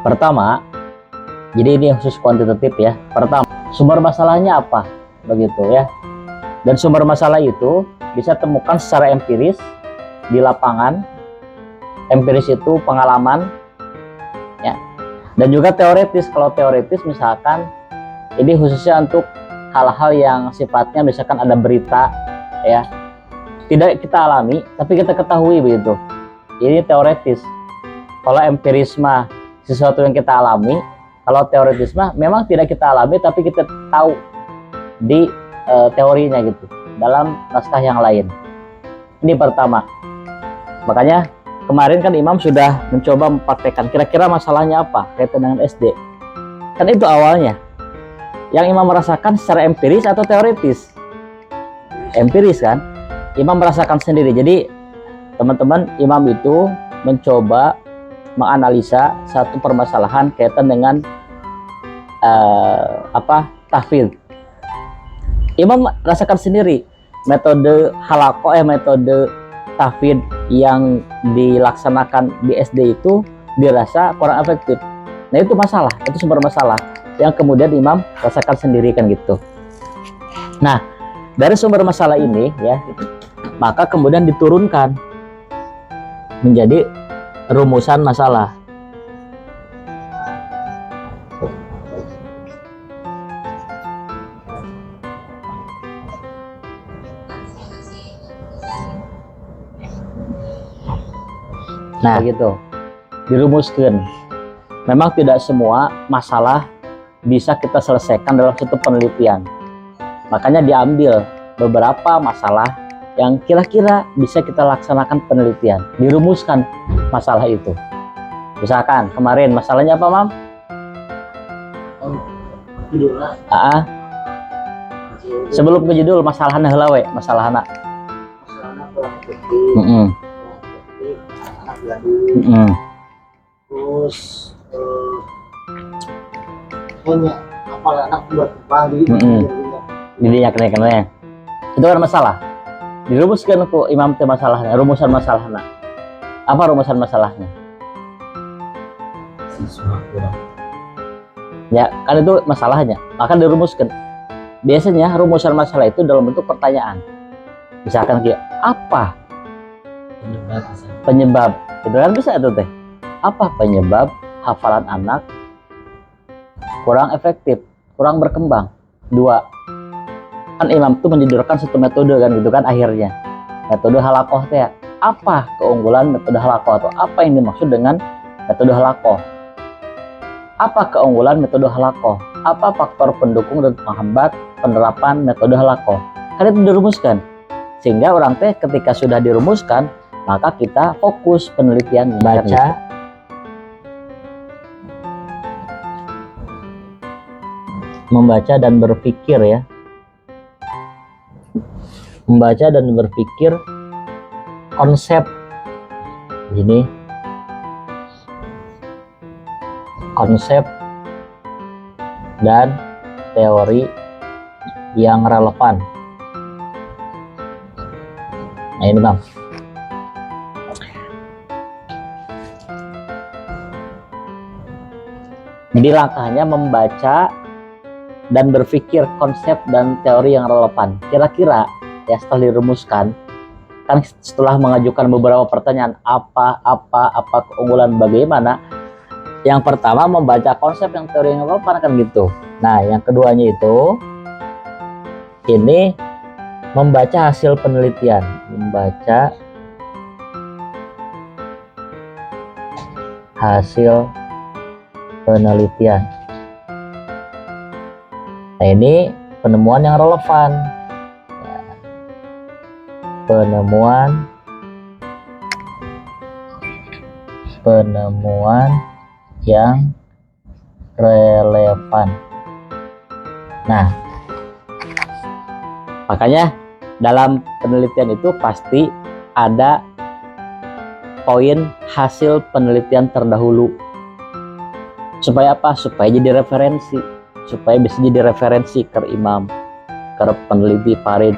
Pertama, jadi ini khusus kuantitatif ya. Pertama, sumber masalahnya apa? Begitu ya. Dan sumber masalah itu bisa temukan secara empiris di lapangan. Empiris itu pengalaman ya. Dan juga teoritis. Kalau teoritis misalkan ini khususnya untuk hal-hal yang sifatnya misalkan ada berita ya, tidak kita alami tapi kita ketahui begitu. Ini teoritis. Kalau empirisme sesuatu yang kita alami, kalau teoritisme memang tidak kita alami tapi kita tahu di teorinya gitu dalam naskah yang lain. Ini pertama. Makanya kemarin kan Imam sudah mencoba mempraktekkan kira-kira masalahnya apa kaitan dengan SD. Kan itu awalnya. Yang Imam merasakan secara empiris atau teoritis? Empiris kan? Imam merasakan sendiri. Jadi teman-teman, Imam itu mencoba menganalisa satu permasalahan kaitan dengan tahfidz. Imam rasakan sendiri metode halaqah metode tahfidz yang dilaksanakan di SD itu dirasa kurang efektif. Nah itu masalah, itu sumber masalah yang kemudian Imam rasakan sendiri kan gitu. Nah dari sumber masalah ini ya, maka kemudian diturunkan menjadi rumusan masalah. Nah gitu, dirumuskan. Memang tidak semua masalah bisa kita selesaikan dalam satu penelitian. Makanya diambil beberapa masalah yang kira-kira bisa kita laksanakan penelitian. Dirumuskan masalah itu. Misalkan kemarin masalahnya apa, Mam? Sebelum ke judul, masalahnya heula we, masalahna. Terus hanya apalah anak buat pagi didinya kena itu kan masalah dirumuskan ke Imam teh masalahnya, rumusan masalahnya apa rumusan masalahnya ya kan itu masalahnya akan dirumuskan. Biasanya rumusan masalah itu dalam bentuk pertanyaan, misalkan kayak apa penyebab itu kan bisa itu teh, apa penyebab hafalan anak kurang efektif, kurang berkembang. Dua, kan Imam itu menjudulkan satu metode kan gitu kan, akhirnya metode halaqah teh apa keunggulan metode halaqah atau apa yang dimaksud dengan metode halaqah, apa keunggulan metode halaqah, apa faktor pendukung dan penghambat penerapan metode halaqah. Kan itu dirumuskan sehingga orang teh ketika sudah dirumuskan maka kita fokus penelitian baca membaca dan berpikir ya, membaca dan berpikir konsep ini, konsep dan teori yang relevan. Nah ini Bang, jadi langkahnya membaca dan berpikir konsep dan teori yang relevan. Kira-kira ya setelah dirumuskan, kan setelah mengajukan beberapa pertanyaan apa keunggulan bagaimana, yang pertama membaca konsep yang teori yang relevan kan gitu. Nah yang keduanya itu ini membaca hasil penelitian, membaca hasil penelitian. Nah ini penemuan yang relevan ya. Penemuan yang relevan. Nah makanya dalam penelitian itu pasti ada poin hasil penelitian terdahulu. Supaya apa? Supaya jadi referensi, supaya bisa jadi referensi ke Imam, ke peneliti Fadil.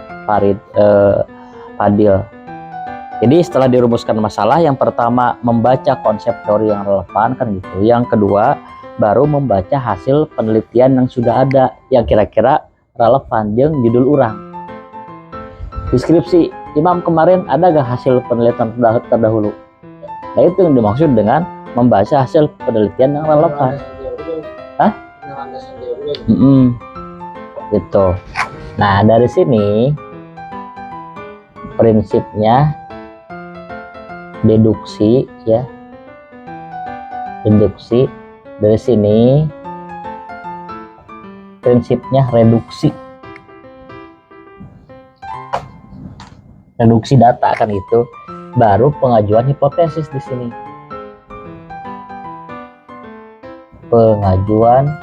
Jadi setelah dirumuskan masalah, yang pertama membaca konsep teori yang relevan kan gitu. Yang kedua baru membaca hasil penelitian yang sudah ada yang kira-kira relevan jeung judul urang. Deskripsi Imam kemarin ada gak hasil penelitian terdahulu? Nah itu yang dimaksud dengan membaca hasil penelitian yang relevan. Hah? Gitu. Nah dari sini prinsipnya deduksi ya, deduksi. Dari sini prinsipnya reduksi, reduksi data kan itu. Baru pengajuan hipotesis di sini, pengajuan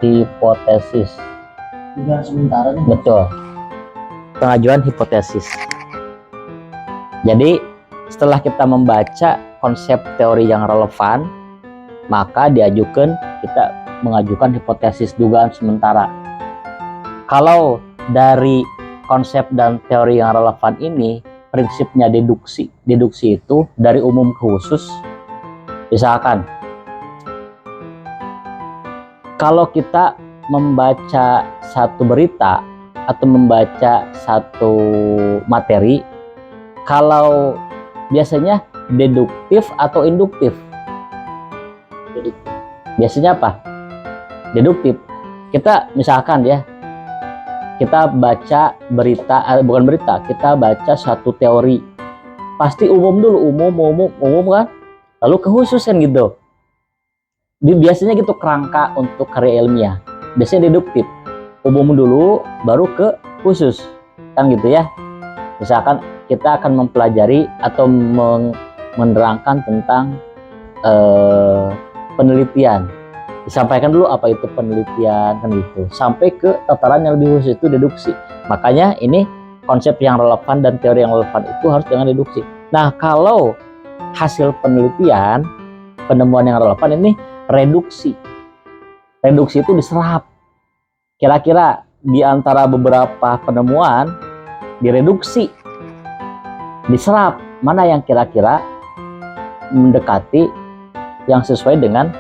hipotesis. Dugaan sementara nih. Betul, pengajuan hipotesis. Jadi setelah kita membaca konsep teori yang relevan, maka diajukan, kita mengajukan hipotesis dugaan sementara. Kalau dari konsep dan teori yang relevan ini prinsipnya deduksi. Deduksi itu dari umum ke khusus. Misalkan kalau kita membaca satu berita atau membaca satu materi, kalau biasanya deduktif atau induktif? Biasanya apa? Deduktif. Kita misalkan ya, kita baca berita, bukan berita, kita baca satu teori. Pasti umum dulu, umum kan? Lalu kekhususan gitu. Biasanya gitu kerangka untuk karya ilmiah. Biasanya deduktif. Umum dulu, baru ke khusus. Kan gitu ya. Misalkan kita akan mempelajari atau menerangkan tentang penelitian. Disampaikan dulu apa itu penelitian kan gitu. Sampai ke tataran yang lebih khusus, itu deduksi. Makanya ini konsep yang relevan dan teori yang relevan itu harus dengan deduksi. Nah, kalau hasil penelitian, penemuan yang relevan ini reduksi. Reduksi itu diserap. Kira-kira di antara beberapa penemuan direduksi, diserap mana yang kira-kira mendekati yang sesuai dengan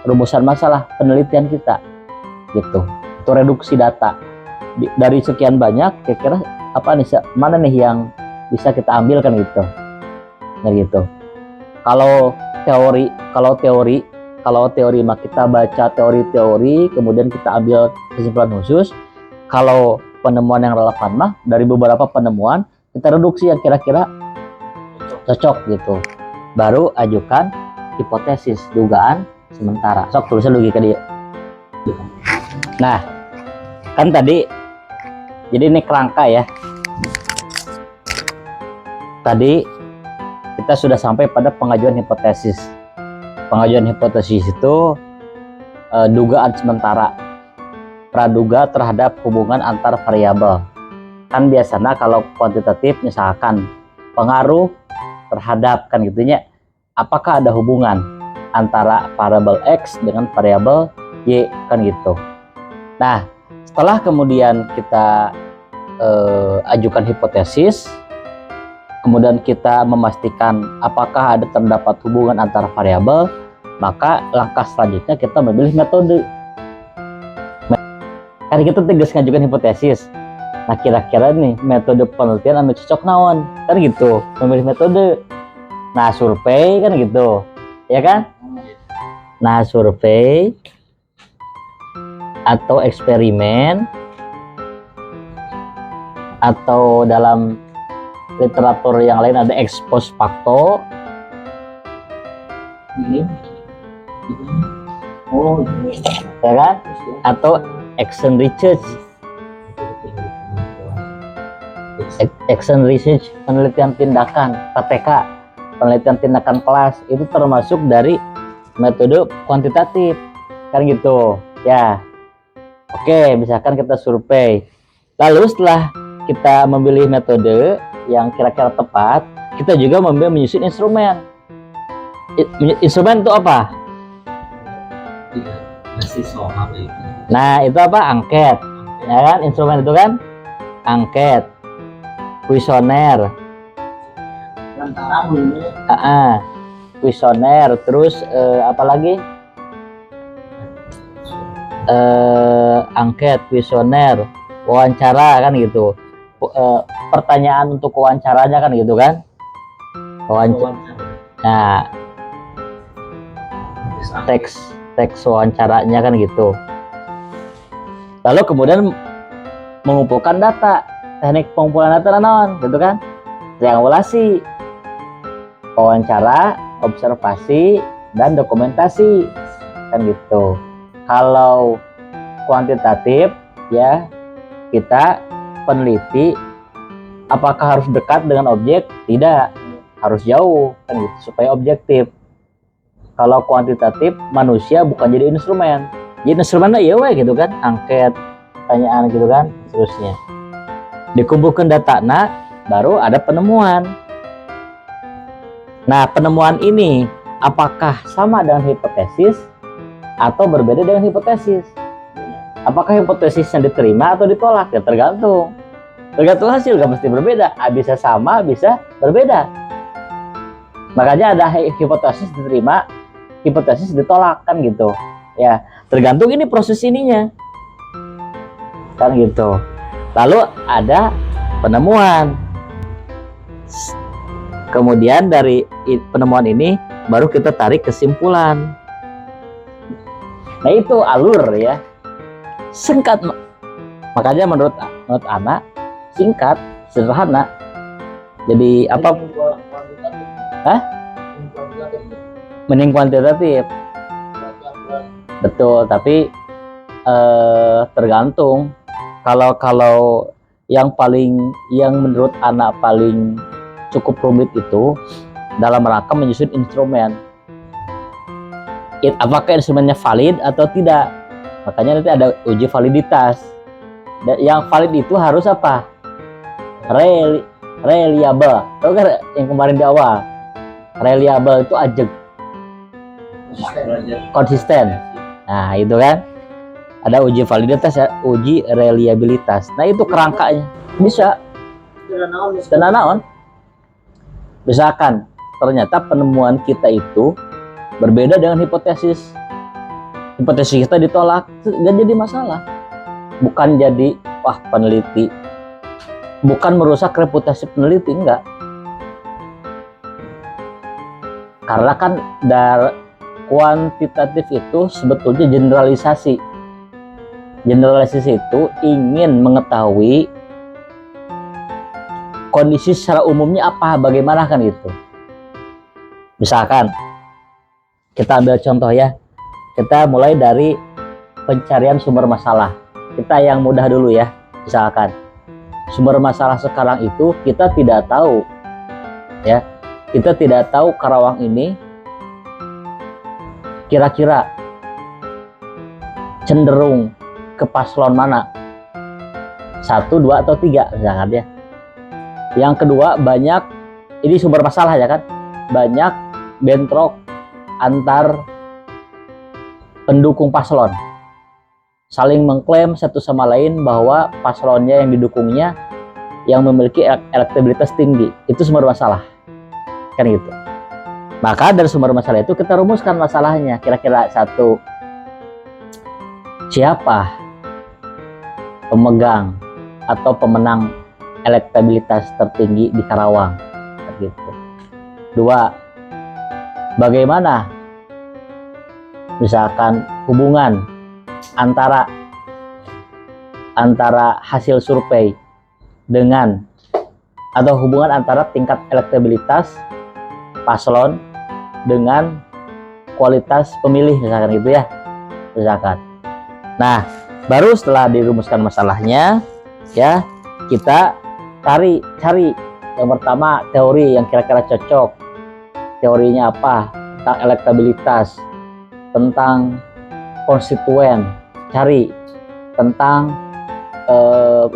rumusan masalah penelitian kita gitu. Itu reduksi data dari sekian banyak, kira-kira apa nih, mana nih yang bisa kita ambil kan gitu. Nah gitu. Kalau teori mah kita baca teori-teori, kemudian kita ambil kesimpulan khusus. Kalau penemuan yang relevan mah dari beberapa penemuan kita reduksi yang kira-kira cocok gitu. Baru ajukan hipotesis dugaan sementara. Sok tulisnya logika dia. Nah, kan tadi jadi ini kerangka ya. Tadi kita sudah sampai pada pengajuan hipotesis. Pengajuan hipotesis itu dugaan sementara, praduga terhadap hubungan antar variabel. Kan biasanya kalau kuantitatif misalkan pengaruh terhadap kan gitunya, apakah ada hubungan antara variabel X dengan variabel Y kan gitu. Nah, setelah kemudian kita ajukan hipotesis, kemudian kita memastikan apakah ada terdapat hubungan antara variabel, maka langkah selanjutnya kita memilih metode. Kan kita tegas ngajukan hipotesis. Nah, kira-kira nih metode penelitian anu cocok naon? Kan gitu, memilih metode. Nah, survei kan gitu. Ya kan? Nah, survei atau eksperimen, atau dalam literatur yang lain ada ex post facto. Oh, ini. Ya kan? Atau action research. Action research, penelitian tindakan, PTK, penelitian tindakan kelas, itu termasuk dari metode kuantitatif kan gitu ya. Oke, misalkan kita survei, lalu setelah kita memilih metode yang kira-kira tepat, kita juga menyusun instrumen. Instrumen itu apa? Nah, itu apa? Angket. Ya kan? Instrumen itu kan angket. kuesioner, Sementara ini kuesioner, terus apa lagi? Angket, kuesioner, wawancara kan gitu. Pertanyaan untuk wawancaranya kan gitu kan? Nah, teks wawancaranya kan gitu. Lalu kemudian mengumpulkan data, teknik pengumpulan data naon gitu kan? Triangulasi, wawancara, observasi, dan dokumentasi kan gitu. Kalau kuantitatif ya kita peneliti, apakah harus dekat dengan objek? Tidak, harus jauh kan gitu supaya objektif. Kalau kuantitatif, manusia bukan jadi instrumen. Jadi instrumennya iya we gitu kan, angket, pertanyaan gitu kan, seterusnya. Dikumpulkan data, baru ada penemuan. Nah, penemuan ini apakah sama dengan hipotesis atau berbeda dengan hipotesis? Apakah hipotesisnya diterima atau ditolak? Ya tergantung. Tergantung hasil, gak mesti berbeda. Bisa sama, bisa berbeda. Makanya ada hipotesis diterima, hipotesis ditolak kan gitu. Ya, tergantung ini proses ininya. Kan gitu. Lalu ada penemuan. Kemudian dari penemuan ini baru kita tarik kesimpulan. Nah, itu alur ya. Singkat. Makanya menurut anak singkat, sederhana. Jadi apa? Mending kuantitatif. Betul, tapi tergantung. Kalau yang menurut anak paling cukup rumit itu dalam rangka menyusun instrumen. Apakah instrumennya valid atau tidak? Makanya nanti ada uji validitas. Dan yang valid itu harus apa? Reliable. Tahu kan yang kemarin di awal? Reliable itu ajeg. Konsisten. Nah, itu kan. Ada uji validitas, uji reliabilitas. Nah, itu kerangkanya. Bisa. Naon? Misalkan ternyata penemuan kita itu berbeda dengan hipotesis. Hipotesis kita ditolak, nggak jadi masalah. Bukan jadi peneliti, bukan merusak reputasi peneliti, enggak. Karena kan dari kuantitatif itu sebetulnya generalisasi. Generalisasi itu ingin mengetahui kondisi secara umumnya apa, bagaimana kan itu. Misalkan kita ambil contoh ya, kita mulai dari pencarian sumber masalah. Kita yang mudah dulu ya. Misalkan sumber masalah sekarang itu kita tidak tahu ya, kita tidak tahu Karawang ini kira-kira cenderung ke paslon mana, 1, 2, atau 3 misalkan ya. Yang kedua, banyak, ini sumber masalah ya kan, banyak bentrok antar pendukung paslon, saling mengklaim satu sama lain bahwa paslonnya yang didukungnya yang memiliki elektabilitas tinggi. Itu sumber masalah kan gitu. Maka dari sumber masalah itu kita rumuskan masalahnya. Kira-kira 1, siapa pemegang atau pemenang elektabilitas tertinggi di Karawang gitu. 2, bagaimana misalkan hubungan antara hasil survei dengan, atau hubungan antara tingkat elektabilitas paslon dengan kualitas pemilih misalkan gitu ya, misalkan. Nah, baru setelah dirumuskan masalahnya ya, kita cari yang pertama teori yang kira-kira cocok. Teorinya apa? Tentang elektabilitas, tentang konstituen, cari tentang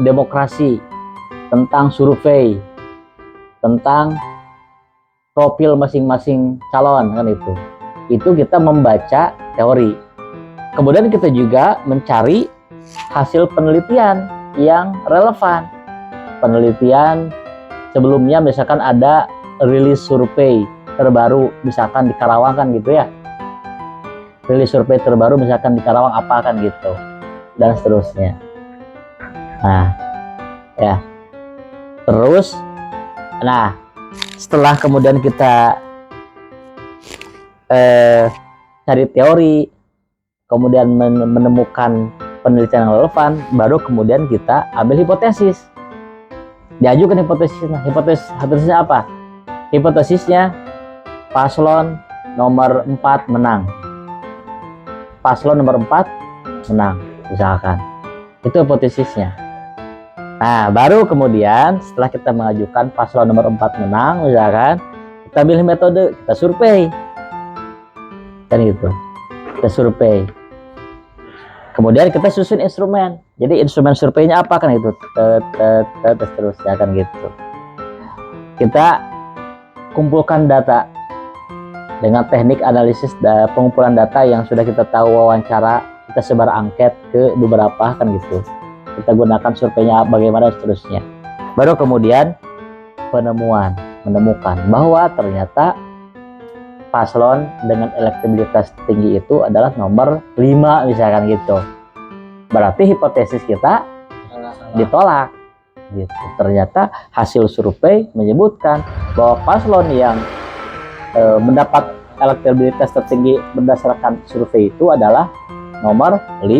demokrasi, tentang survei, tentang profil masing-masing calon kan itu. Itu kita membaca teori. Kemudian kita juga mencari hasil penelitian yang relevan. Penelitian sebelumnya misalkan ada rilis survei terbaru misalkan di Karawang kan gitu ya, rilis survei terbaru misalkan di Karawang apa kan gitu, dan seterusnya. Nah ya, terus nah setelah kemudian kita cari teori, kemudian menemukan penelitian yang relevan, baru kemudian kita ambil hipotesis, diajukan hipotesisnya. Hipotesisnya apa? Hipotesisnya paslon nomor 4 menang, paslon nomor 4 menang misalkan, itu hipotesisnya. Nah baru kemudian setelah kita mengajukan paslon nomor 4 menang misalkan, kita pilih metode, kita survei kan gitu, kita survei, kemudian kita susun instrumen. Jadi instrumen surveinya apa kan itu, seterusnya kan gitu. Kita kumpulkan data dengan teknik analisis pengumpulan data yang sudah kita tahu, wawancara, kita sebar angket ke beberapa kan gitu, kita gunakan surveinya bagaimana seterusnya. Baru kemudian menemukan bahwa ternyata paslon dengan elektabilitas tinggi itu adalah nomor 5 misalkan gitu. Berarti hipotesis kita ditolak gitu. Ternyata hasil survei menyebutkan bahwa paslon yang mendapat elektabilitas tertinggi berdasarkan survei itu adalah nomor 5.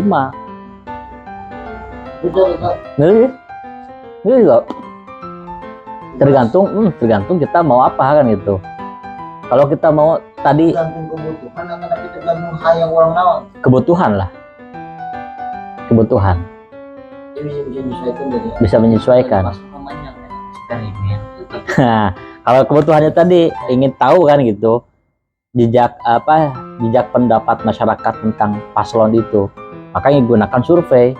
Ini juga tergantung kita mau apa kan gitu. Kalau kita mau tadi tergantung kebutuhan atau tapi tergantung hayang orang lawan. Kebutuhan Jadi bisa menyesuaikan dari bisa menyesuaikan. masuk namanya kan eksperimen. Nah, kalau kebutuhannya tadi ingin tahu kan gitu, jejak pendapat masyarakat tentang paslon itu, makanya gunakan survei.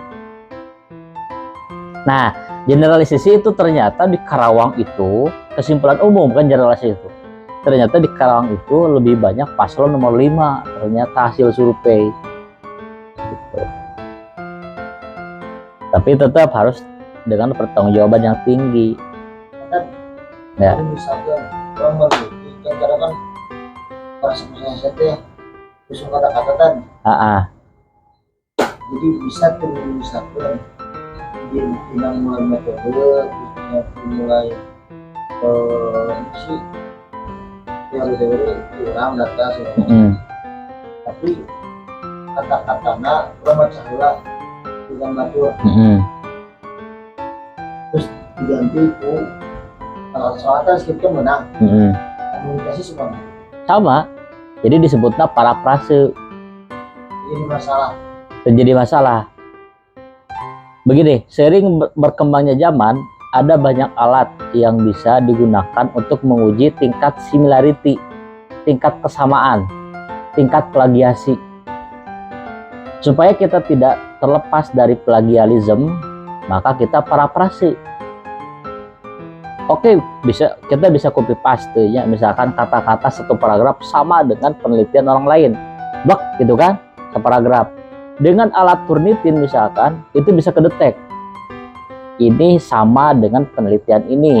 Nah, generalisasi itu ternyata di Karawang itu, kesimpulan umum kan generalisasi itu, ternyata di Karawang itu lebih banyak paslon nomor 5 ternyata hasil survei gitu. Tapi tetap harus dengan pertanggungjawaban yang tinggi ya. Misalkan orang meneliti kan kadang kan para saya teh usung kata-kata kan. Jadi bisa misalkan dia mulai metode, terus mulai sih teori-teori orang data sebenarnya. Tapi kata-katanya orang baca heula dengan batur. Terus diganti ku soalnya skripnya menang. Komunikasi semuanya Sama. Jadi disebutnya parafrase. Jadi masalah. Begini, seiring berkembangnya zaman, ada banyak alat yang bisa digunakan untuk menguji tingkat similarity, tingkat kesamaan, tingkat plagiasi. Supaya kita tidak terlepas dari plagialisme, maka kita parafrase. Oke, kita bisa copy paste ya, misalkan kata-kata satu paragraf sama dengan penelitian orang lain. Gitu kan, separagraf. Dengan alat Turnitin misalkan, itu bisa kedetek. Ini sama dengan penelitian ini,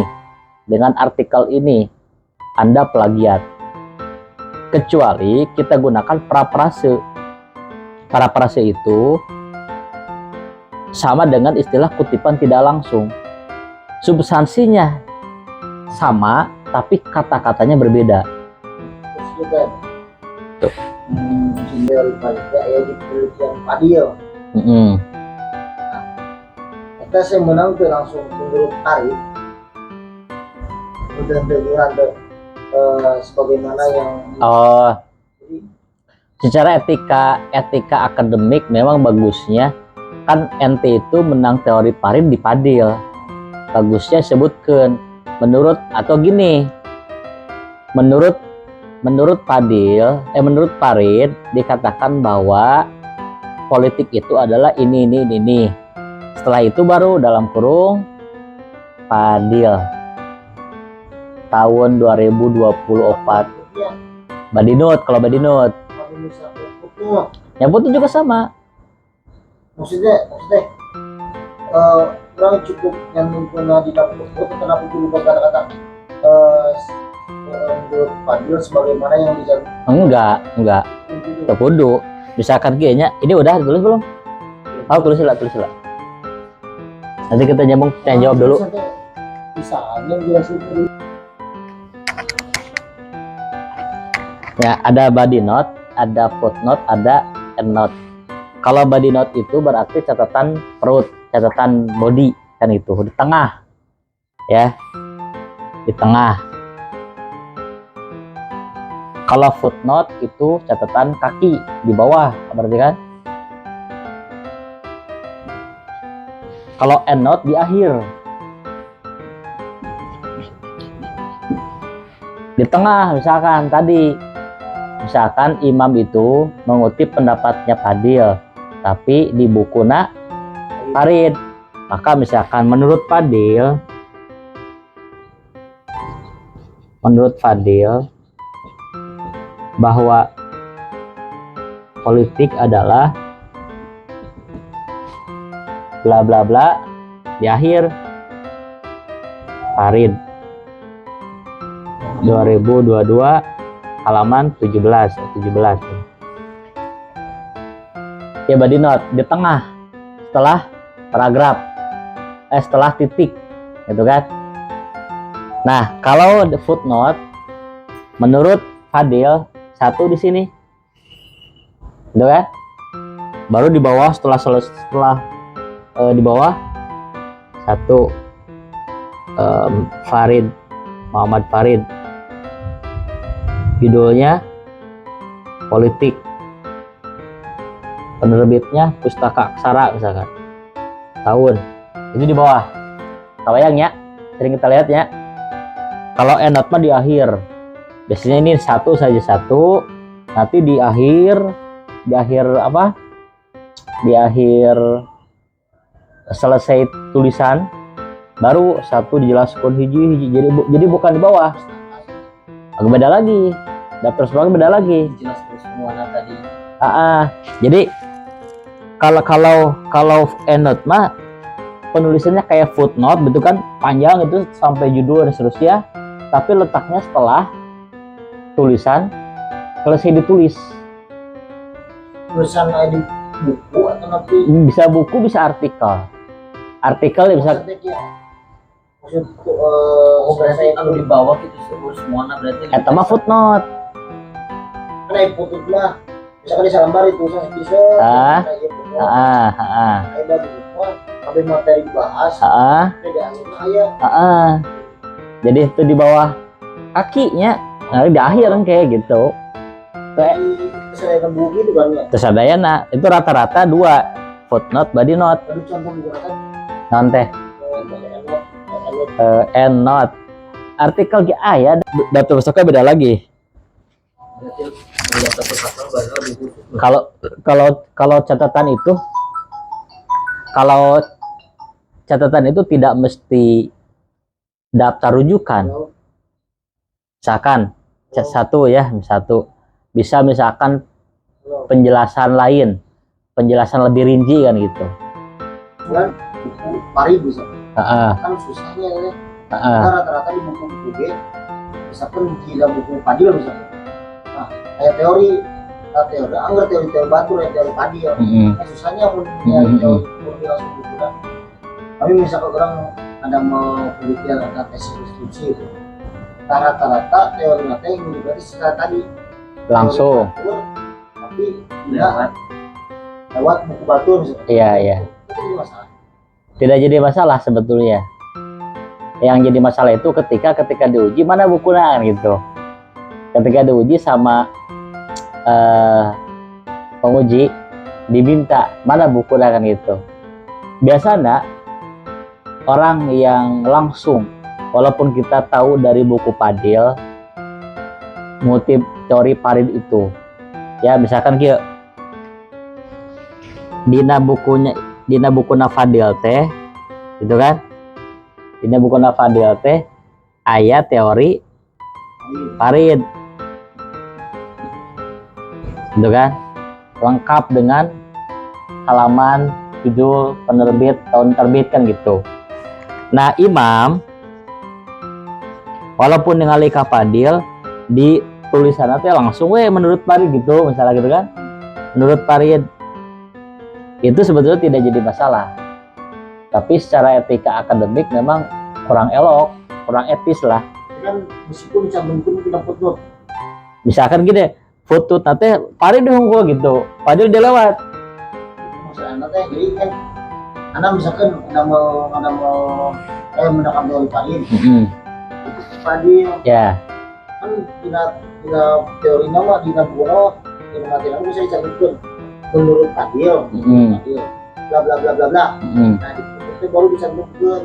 dengan artikel ini, Anda plagiat. Kecuali kita gunakan parafrase. Parafrase itu sama dengan istilah kutipan tidak langsung. Substansinya sama, tapi kata-katanya berbeda. Terus juga sumber baliknya ya di penelitian Padil. Kita saya menang tuh langsung menurut tarif udah dengeran sebagaimana yang jadi, secara etika akademik memang bagusnya kan NT itu menang teori Parin di Padil. Bagusnya sebutkan menurut atau gini, menurut Padil, menurut Parin dikatakan bahwa politik itu adalah ini. Setelah itu baru dalam kurung Padil tahun 2024 Badinut. Kalau Badinut yang putus juga sama. Maksudnya kurang cukup yang pernah di dapur itu kenapa dulu kata-kata menurut Fadil sebagaimana yang dijalankan enggak gitu. kudu misalkan kayaknya ini udah ditulis belum? Oh tulis lah nanti kita nyambung saya jawab dulu. Misalnya jelasin dulu. Ya, ada body note, ada footnote, ada endnote. Kalau body note itu berarti catatan perut, catatan body kan itu di tengah, ya, di tengah. Kalau footnote itu catatan kaki di bawah, berarti kan? Kalau endnote di akhir, di tengah, misalkan tadi. Misalkan imam itu mengutip pendapatnya Fadil, tapi di bukuna Farid. Maka misalkan menurut Fadil bahwa politik adalah bla bla bla, di akhir Farid 2022 halaman 17. Ya body note di tengah setelah paragraf, setelah titik, gitu kan? Nah kalau the footnote menurut Fadil satu di sini, gitu kan? Baru di bawah setelah di bawah satu Farid, Muhammad Farid, judulnya politik, penerbitnya Pustaka Aksara misalkan, tahun itu di bawah. Kebayang ya, sering kita lihat ya. Kalau endnote mah di akhir, biasanya ini satu saja satu, nanti di akhir apa, di akhir selesai tulisan baru satu dijelaskan hiji, jadi bukan di bawah. Agak beda lagi, daftar sebagai beda lagi. Jelas semua tadi. Jadi kalau endnote mah penulisannya kayak footnote, betul kan, panjang itu sampai judul dan seterusnya, tapi letaknya setelah tulisan selesai ditulis. Tulisan di buku atau nanti? Bisa buku, bisa artikel ya bisa. Berarti kalau di bawah itu semua berarti Eta mah footnote. Karena footnote mah misalkan di salambar itu tulisan bisa. Tapi materi dibahas. Jadi itu di bawah kakinya, nah, di akhir kan kayak gitu. Keseraikan buku itu kan ya. Tersadayana itu rata-rata 2 footnote, body note. Contoh menggunakan Nanti endnote artikel ya daftar pustaka beda lagi. Kalau catatan itu tidak mesti daftar rujukan. Misalkan satu bisa misalkan penjelasan lain, penjelasan lebih rinci kan gitu. Farid bisa. Kan susahnya ya. Rata-rata di buku-buku B, misalkan tidak buku Fadil misalnya. Nah, kayak teori anggar teori batur, teori Fadil. Susahnya punya teori langsung buku kan. Tapi misalkan orang ada mau penelitian atau tesis skripsi itu, rata-rata teori nanti yang berarti secara tadi langsung. Tapi tidak lewat buku batur misalnya. Iya. Itu jadi masalah. Tidak jadi masalah sebetulnya. Yang jadi masalah itu ketika diuji mana bukunya gitu. Ketika diuji sama penguji diminta mana bukunya kan gitu. Biasanya orang yang langsung, walaupun kita tahu dari buku Fadil ngutip teori Farid itu, ya misalkan kia dina bukunya Fadil teh, gitu kan? Dina bukunya Fadil teh ayat teori Farid, gitu kan? Lengkap dengan halaman judul penerbit, tahun terbit kan gitu. Nah imam walaupun ningali ka Fadil di tulisannya teh langsung menurut Farid gitu misalnya gitu kan, menurut Farid itu sebetulnya tidak jadi masalah, tapi secara etika akademik memang kurang elok, kurang etis lah. Kan meskipun dicantumkan kita footnote, Misalkan gini, foto nanti Farid dihungkul gitu, Fadil dia lewat. maksudnya teh jadi kan anak misalkan ada mau mendapat teori Fadil, Fadil Ya, kan tidak teori nama tidak bukan yang mati lalu bisa dicantumkan menurut Fadil, Fadil bla bla bla bla bla. Nah itu baru dicantumkan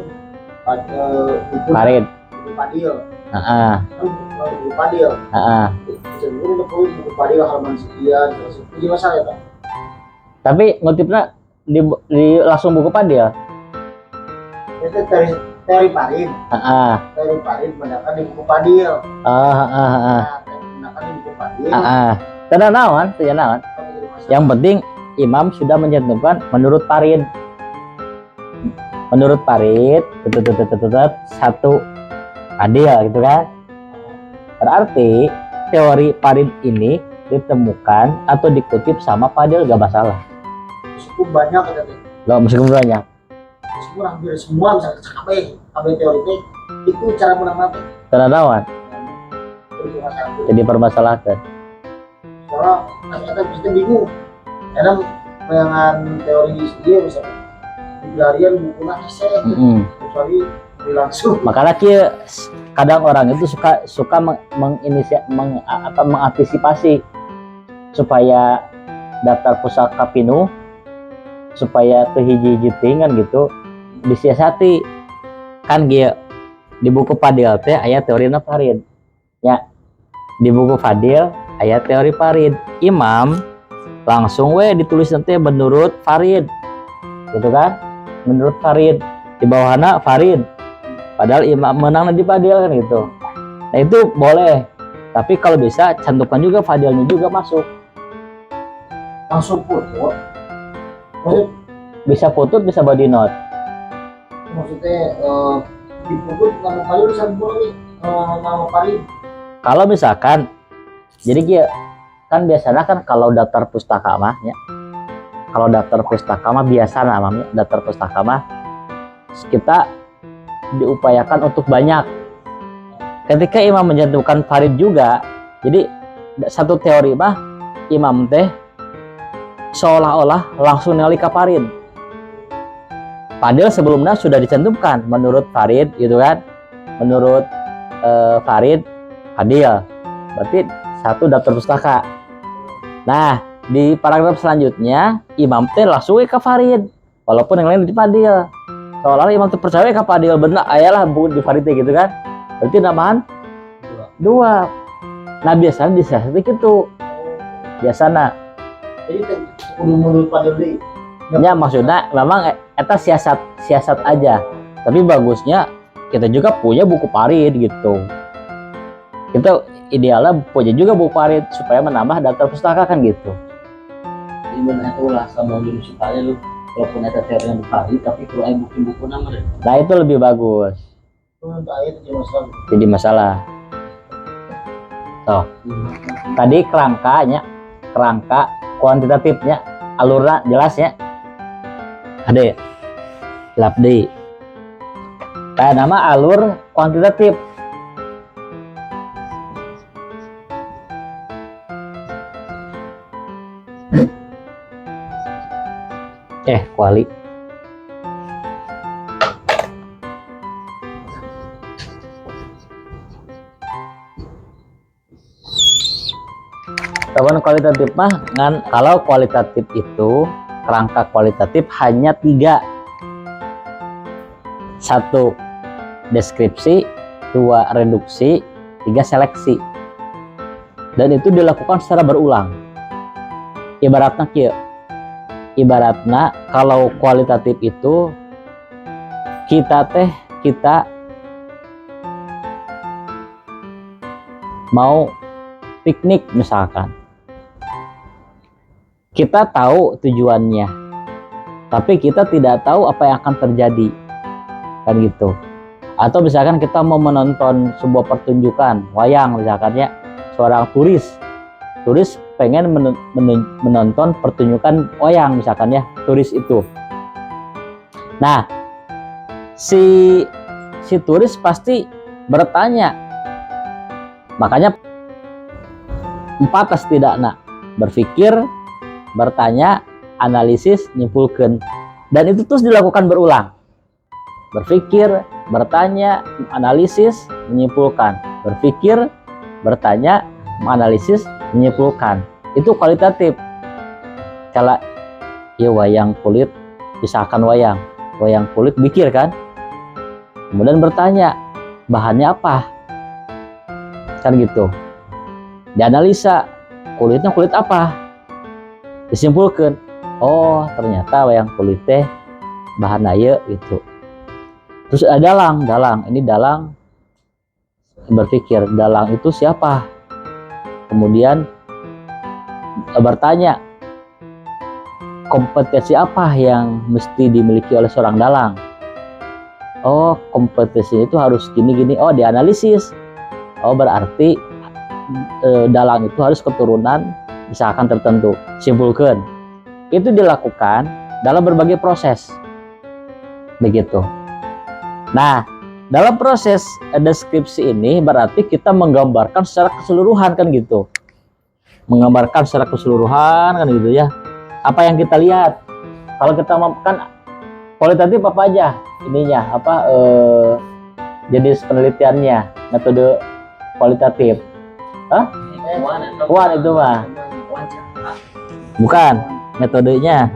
Farid. buku Fadil. Heeh. Buku Fadil. Heeh. Dicantumkan itu buku Fadil halaman sekian, jadi masalah ya Pak. Tapi ngutipnya di langsung buku Fadil. Itu teori Farid. Heeh. Teori Farid mendapat di buku Fadil. Mendapat di buku Fadil. Tidak naon. Yang penting imam sudah mencantumkan menurut Farid. Menurut Farid, satu adil gitu kan. Berarti teori Farid ini ditemukan atau dikutip sama Fadil gak masalah. Meskipun banyak Gak meskipun banyak. Meskipun hampir semua misalnya KB teori itu cara menang nanti. Tidak naon. Jadi permasalahan. Soalnya kita bisa bingung. Karena bayangan teori dia misalnya pelarian buku nasi kecuali langsung. Makanya kia kadang orang itu suka mengantisipasi supaya daftar pusaka pinuh, supaya kehiji-hiji kan gitu disiasati kan dia di buku Fadil teh aya teori Farid ya, di buku Fadil aya teori Farid, imam langsung ditulis nanti menurut Farid gitu kan, menurut Farid, di bawahnya Farid, padahal imam menang di Fadil kan gitu. Nah itu boleh, tapi kalau bisa cantumkan juga Fadilnya juga masuk. Langsung foto. Bisa foto, bisa body note. Maksudnya di foto nama Fadil bisa boleh nama Farid. Kalau misalkan jadi kan biasanya kan kalau daftar pustaka mah ya, kalau daftar pustaka mah biasa namanya daftar pustaka mah kita diupayakan untuk banyak. Ketika imam mencantumkan Farid juga, jadi satu teori mah imam teh seolah-olah langsung ningali ka Farid. Padahal sebelumnya sudah dicantumkan menurut Farid gitu kan, menurut Farid Fadil, berarti satu daftar pustaka. Nah di paragraf selanjutnya imam teh langsung ke Farid walaupun yang lain di Fadil, seolah-olah imam teh percaya ke Fadil bener ayalah buku di Farid gitu kan, berarti nambahan dua. Nah biasanya disiasati gitu biasanya. Jadi menurut Fadil ya maksudnya memang eta siasat aja, tapi bagusnya kita juga punya buku Farid gitu. Kita idealnya punya juga buku Farid supaya menambah daftar pustaka kan gitu. Jadi benar itu lah sama jadi supaya lu walaupun ada teori yang Farid tapi kalau ada buku-buku nama deh. Nah itu lebih bagus. untuk ayat jadi masalah. Jadi masalah. Tuh. Tadi kerangka kuantitatifnya, alurnya jelas ya. Ada ya? Lap D. Kayak nama alur kuantitatif. Kuali. Kawan kualitatif mah kalau kualitatif itu kerangka kualitatif hanya 3. 1 deskripsi, 2 reduksi, 3 seleksi. Dan itu dilakukan secara berulang. Ibaratnya kalau kualitatif itu kita mau piknik misalkan, kita tahu tujuannya, tapi kita tidak tahu apa yang akan terjadi, kan gitu. Atau misalkan kita mau menonton sebuah pertunjukan wayang, misalkan ya, seorang turis pengen menonton pertunjukan wayang, misalkan ya, turis itu. Nah, si turis pasti bertanya, makanya 4 setidaknya: berpikir, bertanya, analisis, nyimpulkan. Dan itu terus dilakukan berulang. Berpikir, bertanya, analisis, menyimpulkan. Berpikir, bertanya, menganalisis, menyimpulkan. Itu kualitatif. Kalau ya wayang kulit, misalkan wayang kulit, pikir kan, kemudian bertanya, bahannya apa, kan gitu. Dianalisa, kulitnya kulit apa, disimpulkan, oh ternyata wayang kulit teh bahan aya gitu. Terus ada dalang, ini dalang berpikir, dalang itu siapa, kemudian bertanya, kompetensi apa yang mesti dimiliki oleh seorang dalang. Oh, kompetensi itu harus gini-gini. Oh, dianalisis. Oh, berarti dalang itu harus keturunan misalkan tertentu. Simpulkan. Itu dilakukan dalam berbagai proses. Begitu. Nah, dalam proses deskripsi ini berarti kita menggambarkan secara keseluruhan, kan gitu. Menggambarkan secara keseluruhan, kan gitu ya. Apa yang kita lihat, kalau kita kan kualitatif apa aja ininya, jenis penelitiannya, metode kualitatif. Kuan itu mah bukan metodenya.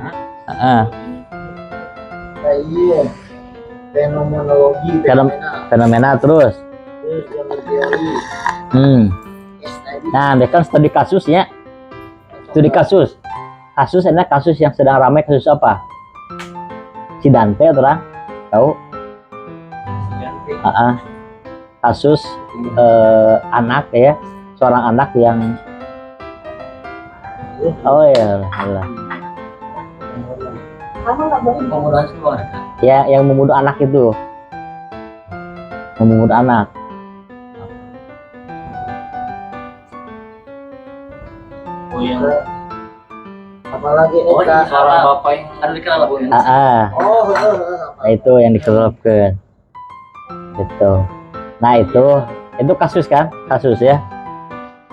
Iya, fenomenologi, Fenomena terus. yang teori, Nah, dia kan studi kasusnya, studi kasus enak, kasus yang sedang ramai, kasus apa? Si Dante, terang tahu? Kasus anak ya, seorang anak yang Pembunuhan keluarga. ya, yang membunuh anak itu, membunuh anak. Oh yang apalagi ini salah bapak yang ada di kelapa. Nah, itu yang dikelopkan itu. Nah, itu kasus kan, kasus ya,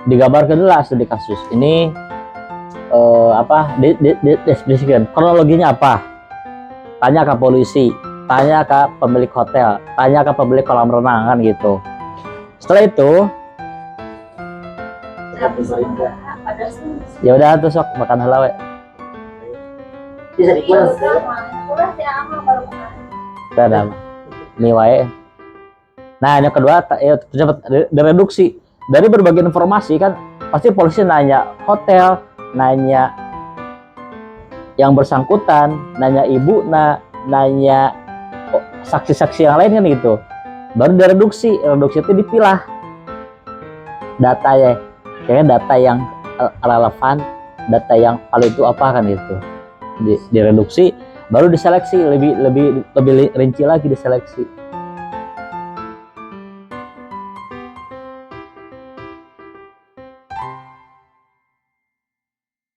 digambarkan dulu lah studi kasus ini. Deskripsikan kronologinya apa, tanya ke polisi, tanya ke pemilik hotel, tanya ke pemilik kolam renang, kan gitu. Setelah itu ya udah tuh sok makan heula we. bisa dikurang. Ada mie wae. Nah, yang kedua direduksi dari berbagai informasi, kan pasti polisi nanya hotel, nanya yang bersangkutan, nanya ibu, nanya saksi-saksi yang lain, kan gitu. Baru direduksi, reduksi itu dipilah data ya, kayaknya data yang relevan, data yang valid itu apa, kan gitu. Direduksi, baru diseleksi, lebih rinci lagi diseleksi.